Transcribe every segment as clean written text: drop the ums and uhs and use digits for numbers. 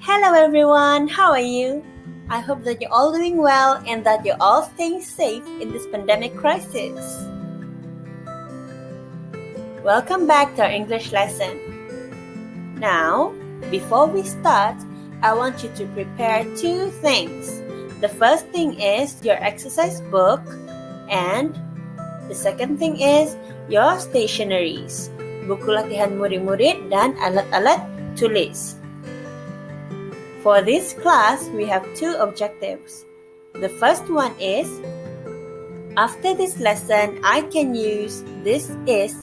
Hello everyone, how are you? I hope that you're all doing well and that you're all staying safe in this pandemic crisis. Welcome back to our English lesson. Now, before we start, I want you to prepare two things. The first thing is your exercise book and the second thing is your stationeries, buku latihan murid-murid dan alat-alat tulis. For this class, we have two objectives. The first one is, after this lesson, I can use this is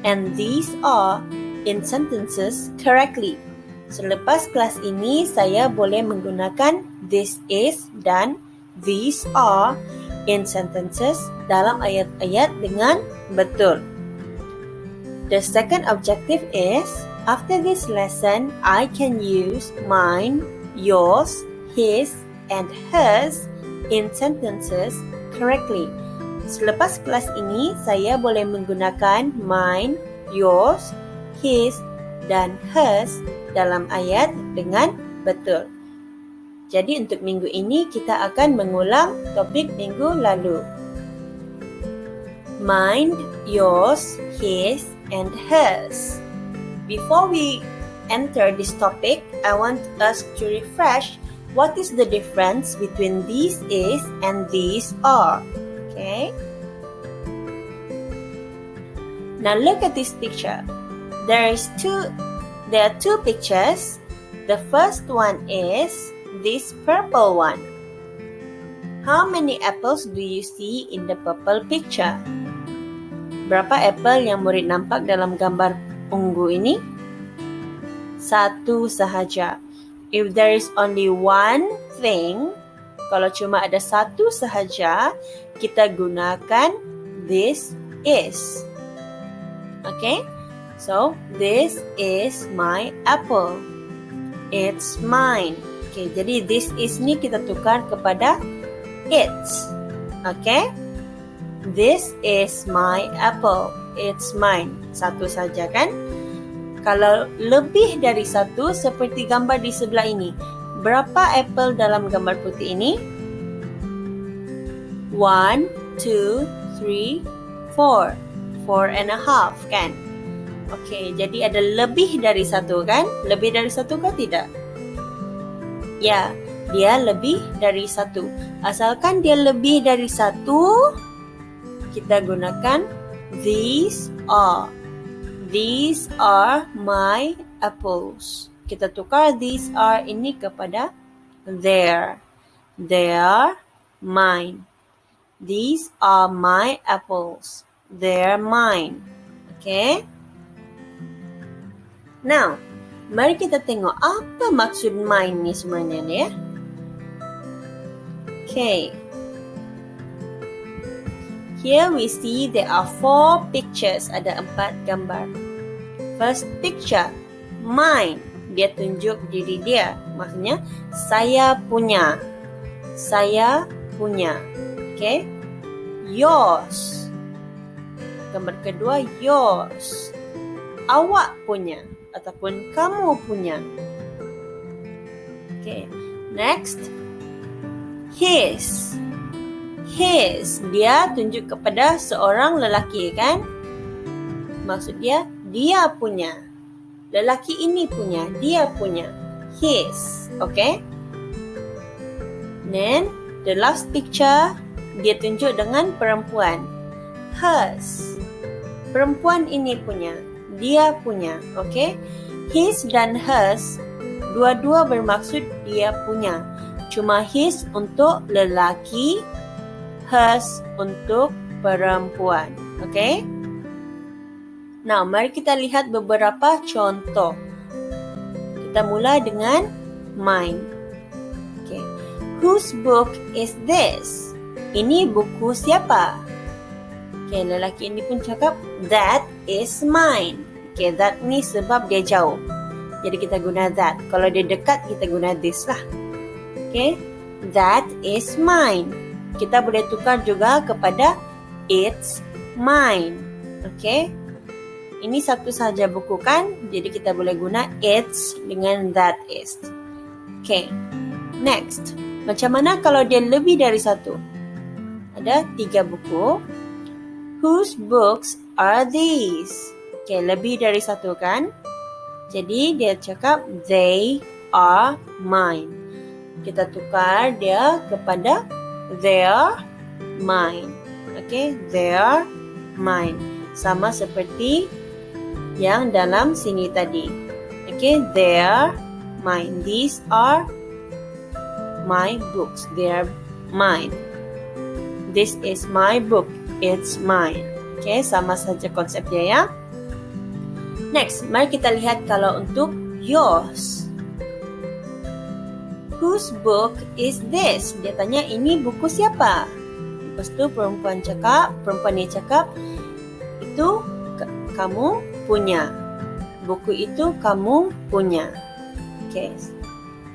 and these are in sentences correctly. Selepas kelas ini, saya boleh menggunakan this is dan these are in sentences dalam ayat-ayat dengan betul. The second objective is, after this lesson, I can use mine, yours, his, and hers in sentences correctly. Selepas kelas ini, saya boleh menggunakan mine, yours, his, dan hers dalam ayat dengan betul. Jadi untuk minggu ini, kita akan mengulang topik minggu lalu. Mine, yours, his, and hers. Before we enter this topic, I want us to refresh what is the difference between these is and these are. Okay? Now look at this picture. There are two pictures. The first one is this purple one. How many apples do you see in the purple picture? Berapa apple yang murid nampak dalam gambar ungu ini? Satu sahaja. If there is only one thing, kalau cuma ada satu sahaja, kita gunakan this is. Okay? So, this is my apple. It's mine. Okay, jadi this is ni kita tukar kepada it's. Okay? This is my apple. It's mine. Satu saja kan? Kalau lebih dari satu, seperti gambar di sebelah ini. Berapa apple dalam gambar putih ini? 1, 2, 3, 4. 4.5 kan? Okey, jadi ada lebih dari satu kan? Lebih dari satu ke tidak? Ya, dia lebih dari satu. Asalkan dia lebih dari satu, kita gunakan these are. These are my apples. Kita tukar these are ini kepada their. They are mine. These are my apples. They're mine. Okay? Now, mari kita tengok apa maksud mine ni sebenarnya ni ya. Okay. Here we see there are 4 pictures. Ada 4 gambar. First picture, mine. Dia tunjuk diri dia. Maksudnya, saya punya. Saya punya. Okay. Yours. Gambar kedua, yours. Awak punya. Ataupun kamu punya. Okay. Next, his. His, dia tunjuk kepada seorang lelaki kan? Maksud dia punya. Lelaki ini punya, dia punya. His, okay? Then, the last picture, dia tunjuk dengan perempuan. Hers. Perempuan ini punya, dia punya, okay? His dan hers, dua-dua bermaksud dia punya. Cuma his untuk lelaki, hers untuk perempuan. Okay? Now, mari kita lihat beberapa contoh. Kita mula dengan mine. Okay. Whose book is this? Ini buku siapa? Okay, lelaki ini pun cakap, that is mine. Okay, that ni sebab dia jauh. Jadi kita guna that. Kalau dia dekat, kita guna this lah. Okay? That is mine. Kita boleh tukar juga kepada it's mine. Okay? Ini satu saja buku kan? Jadi kita boleh guna it's dengan that is. Okay. Next. Macam mana kalau dia lebih dari satu? Ada 3 buku. Whose books are these? Okay, lebih dari satu kan? Jadi dia cakap they are mine. Kita tukar dia kepada their mine. Okay, their mine. Sama seperti yang dalam sini tadi. Okay, their mine. These are my books. They are mine. This is my book. It's mine. Okay, sama saja konsep dia ya. Next, mari kita lihat kalau untuk yours. Whose book is this? Dia tanya ini buku siapa? Lepas tu perempuan ni cakap, itu kamu punya. Buku itu kamu punya. Okay.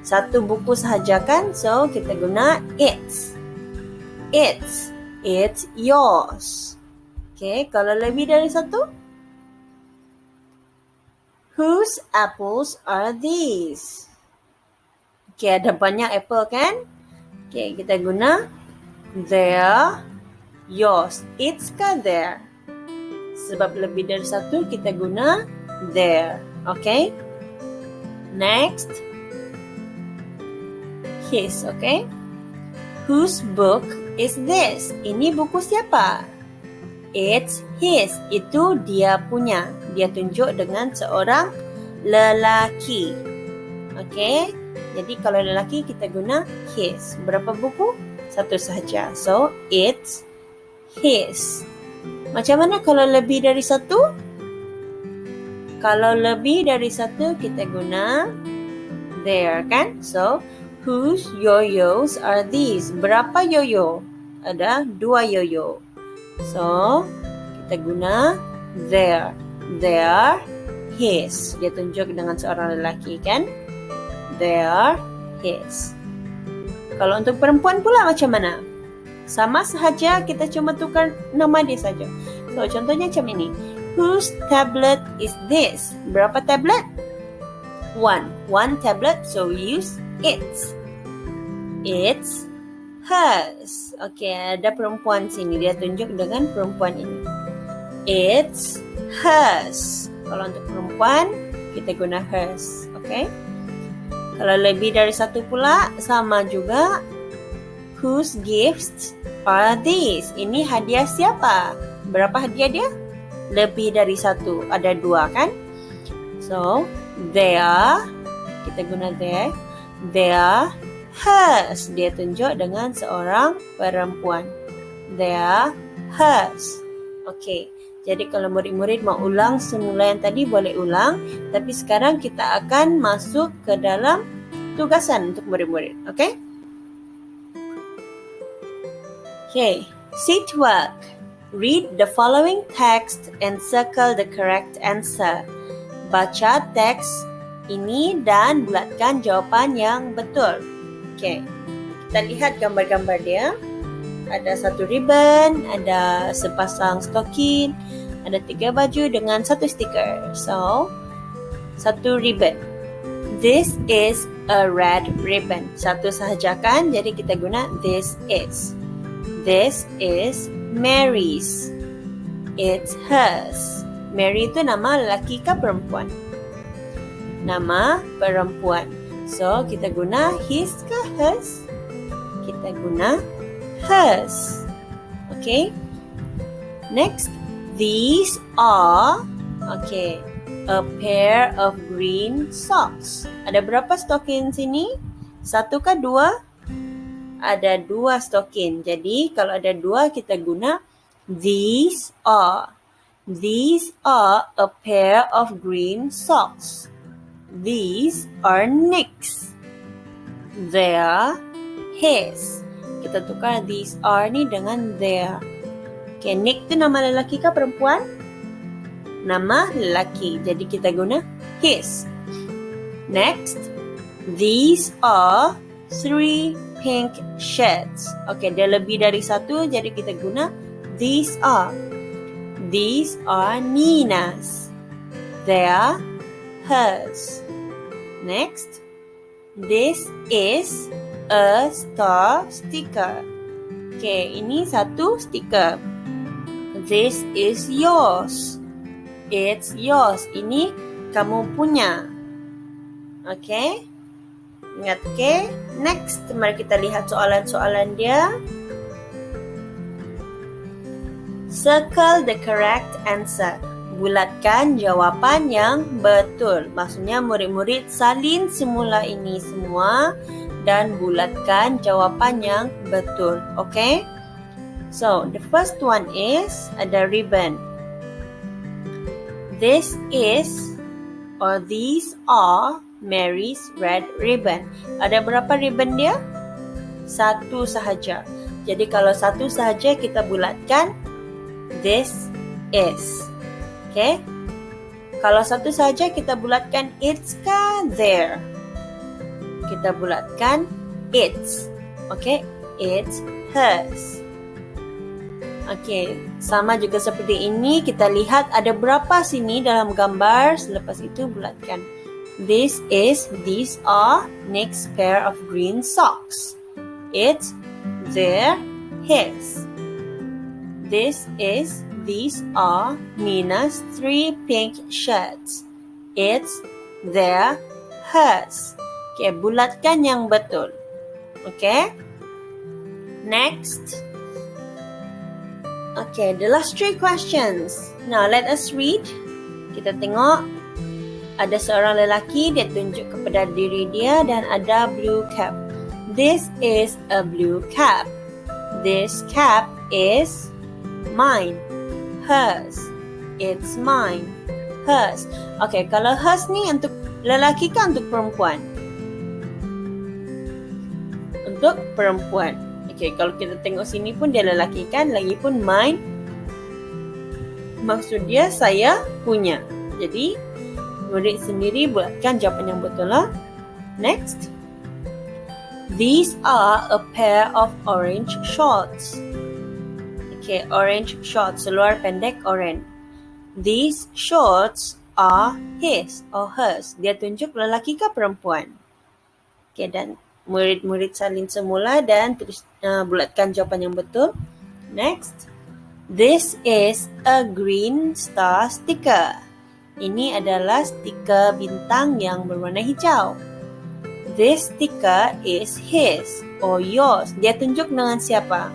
Satu buku sahaja kan? So, kita guna it's. It's yours. Okay, kalau lebih dari satu? Whose apples are these? Okay, ada banyak apple kan? Okay, kita guna their, yours. It's ke their? Sebab lebih dari satu, kita guna their. Okay? Next. His, okay? Whose book is this? Ini buku siapa? It's his. Itu dia punya. Dia tunjuk dengan seorang lelaki. Okay? Jadi kalau lelaki kita guna his. Berapa buku? Satu sahaja. So, it's his. Macam mana kalau lebih dari satu? Kalau lebih dari satu kita guna their kan? So, whose yo-yos are these? Berapa yo-yo? Ada 2 yo-yo. So, kita guna their. Their, his. Dia tunjuk dengan seorang lelaki kan? Their, his. Kalau untuk perempuan pula macam mana? Sama sahaja, kita cuma tukar nama dia saja. So, contohnya macam ini. Whose tablet is this? Berapa tablet? 1 tablet, so we use its. It's hers. Okay, ada perempuan sini. Dia tunjuk dengan perempuan ini. It's hers. Kalau untuk perempuan, kita guna hers. Okay? Kalau lebih dari satu pula, sama juga. Whose gifts are these? Ini hadiah siapa? Berapa hadiah dia? Lebih dari satu. Ada 2 kan? So, they are. Kita guna they. They are hers. Dia tunjuk dengan seorang perempuan. They are hers. Okay. Jadi kalau murid-murid mau ulang semula yang tadi boleh ulang. Tapi sekarang kita akan masuk ke dalam tugasan untuk murid-murid. Okay? Okay. Sit work. Read the following text and circle the correct answer. Baca teks ini dan bulatkan jawapan yang betul. Okay. Kita lihat gambar-gambar dia. Ada satu ribbon, ada sepasang stokin, ada 3 baju dengan 1 stiker. So, 1 ribbon. This is a red ribbon. Satu sahaja kan? Jadi kita guna this is. This is Mary's. It's hers. Mary itu nama lelaki ke perempuan? Nama perempuan. So, kita guna his ke hers? Kita guna hers. Okay. Next. These are, okay, a pair of green socks. Ada berapa stokin sini? 1 ke 2? Ada 2 stokin. Jadi, kalau ada 2, kita guna these are. These are a pair of green socks. These are Nick's. They are his. Kita tukar these are ni dengan their. Okay, Nick tu nama lelaki ke perempuan? Nama lelaki. Jadi kita guna his. Next. These are 3 pink shirts. Okay, dia lebih dari 1. Jadi kita guna these are. These are Nina's. They are hers. Next. This is a star sticker. Okay, ini satu stiker. This is yours. It's yours. Ini kamu punya. Okay? Ingat, okay? Next, mari kita lihat soalan-soalan dia. Circle the correct answer. Bulatkan jawapan yang betul. Maksudnya murid-murid salin semula ini semua dan bulatkan jawapan yang betul. Okay? So, the first one is ada ribbon. This is or these are Mary's red ribbon. Ada berapa ribbon dia? Satu sahaja. Jadi kalau satu sahaja kita bulatkan this is. Okay? Kalau satu saja kita bulatkan it's ke there. Kita bulatkan it's. Okay? It's hers. Okay. Sama juga seperti ini. Kita lihat ada berapa sini dalam gambar. Selepas itu bulatkan. This is, these are, next pair of green socks. It's, their, his. This is, these are Nina's 3 pink shirts. It's, their, hers. Okay, bulatkan yang betul. Okay. Next. Okay, the last 3 questions. Now, let us read. Kita tengok. Ada seorang lelaki, dia tunjuk kepada diri dia dan ada blue cap. This is a blue cap. This cap is mine. Hers. It's mine. Hers. Okay, kalau hers ni untuk lelaki ke untuk perempuan? Untuk perempuan. Okay, kalau kita tengok sini pun dia lelaki kan, lagipun mine. Maksud dia saya punya. Jadi, murid sendiri buatkan jawapan yang betul lah. Next. These are a pair of orange shorts. Okay, orange shorts, seluar pendek orange. These shorts are his or hers. Dia tunjuk lelaki ke perempuan? Okay, dan murid-murid salin semula dan terus bulatkan jawapan yang betul. Next. This is a green star sticker. Ini adalah stiker bintang yang berwarna hijau. This sticker is his or yours. Dia tunjuk dengan siapa?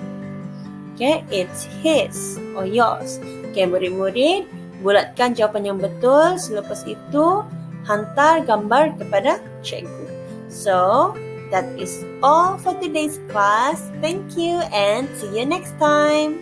Okay, it's his or yours. Okay, murid-murid, bulatkan jawapan yang betul. Selepas itu, hantar gambar kepada cikgu. So, that is all for today's class. Thank you and see you next time.